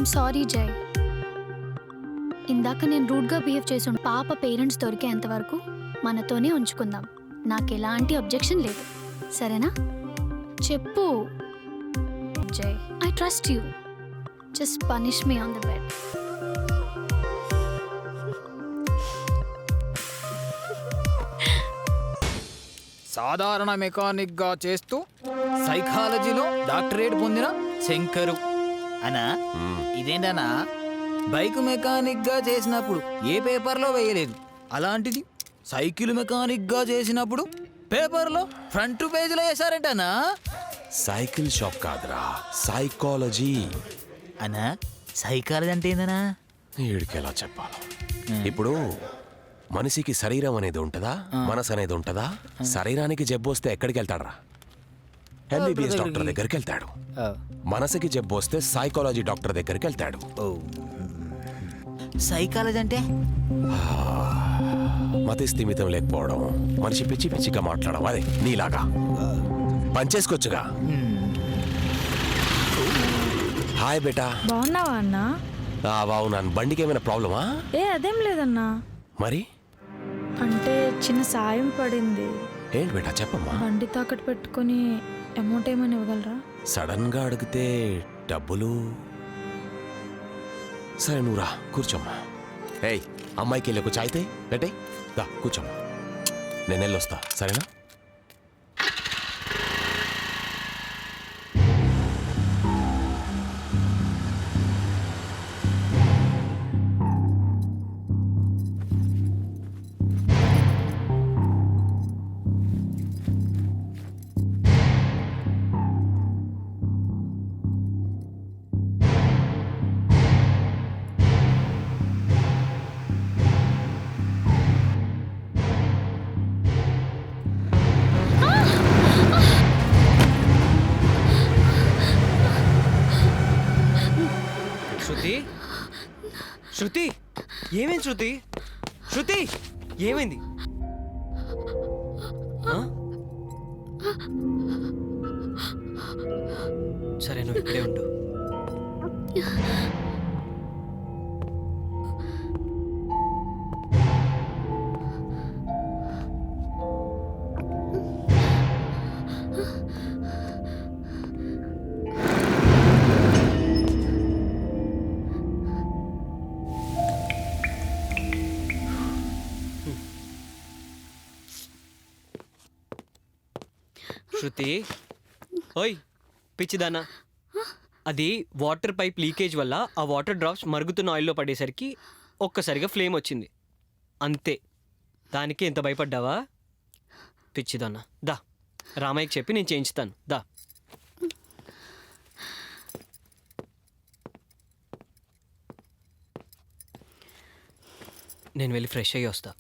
I'm sorry జై. ఇందాక నేను రూడ్గా బిహేవ్ చేసి పాప పేరెంట్స్ దొరికేంత వరకు మనతోనే ఉంచుకుందాం. నాకు ఎలాంటి అబ్జెక్షన్ లేదు, సరేనా? చెప్పు జై, I trust you. Just punish me on the bed. సాధారణ మెకానిక్గా చేస్తూ సైకాలజీలో డాక్టరేట్ పొందిన శంకరు అనా. ఇదేంటనా, బైక్ మెకానిక్గా చేసినప్పుడు ఏ పేపర్లో వేయలేదు, అలాంటిది సైకిల్ మెకానిక్గా చేసినప్పుడు పేపర్లో ఫ్రంట్ పేజీలో వేశారంటనా. సైకిల్ షాప్ కాదురా, సైకాలజీ. అనా సైకాలజీ అంటే ఏందనా? వీడికి ఎలా చెప్పాలి? ఇప్పుడు మనిషికి శరీరం అనేది ఉంటుందా, మనసు అనేది ఉంటుందా? శరీరానికి జబ్బు వస్తే ఎక్కడికి వెళ్తాడరా? ఎంబీబీఎస్ డాక్టర్ దగ్గరికి వెళ్తాడు. మనసుకి జబ్బు వస్తే సైకాలజీ డాక్టర్ దగ్గరికి వెళ్తాడు. సైకాలజీ అంటే మతి స్థిమితం లేకపోవడం, మనిషి పిచ్చి పిచ్చిగా మాట్లాడడం, అదే నీలాగా పనిచేసుకోవచ్చుగా. హాయ్ బేటా. బాగున్నావా అన్నా? బాగున్నాను. బండికి ఏమైనా ప్రాబ్లమా? అదేం లేదన్నా. మరి అంటే చిన్న సాయం పడింది. ఏంటి బేటా, చెప్పమ్మా. బండి తాకట్టు పెట్టుకుని అమౌంట్ ఏమైనా ఇవ్వగలరా? సడన్ గా అడిగితే డబ్బులు. సరే నువ్వు రా, కూర్చోమ్మా. ఏయ్, అమ్మాయికి వెళ్ళి ఒక చాయ్ తే పెట్టే. దా కూర్చోమ్మా, నేను వెళ్ళొస్తా, సరేనా? శృతి, శృతి, ఏమైంది శృతి? శృతి, ఏమైంది? సరే నువ్వు ఇక్కడే ఉండు. శృతి, ఓయ్ పిచ్చిదానా, అది వాటర్ పైప్ లీకేజ్ వల్ల ఆ వాటర్ డ్రాప్స్ మరుగుతున్న ఆయిల్లో పడేసరికి ఒక్కసారిగా ఫ్లేమ్ వచ్చింది అంతే. దానికి ఎంత భయపడ్డావా పిచ్చిదానా? దా రామయ్యకి చెప్పి నేను చేయించుతాను, దా. నేను వెళ్ళి ఫ్రెష్ అయ్యి వస్తా.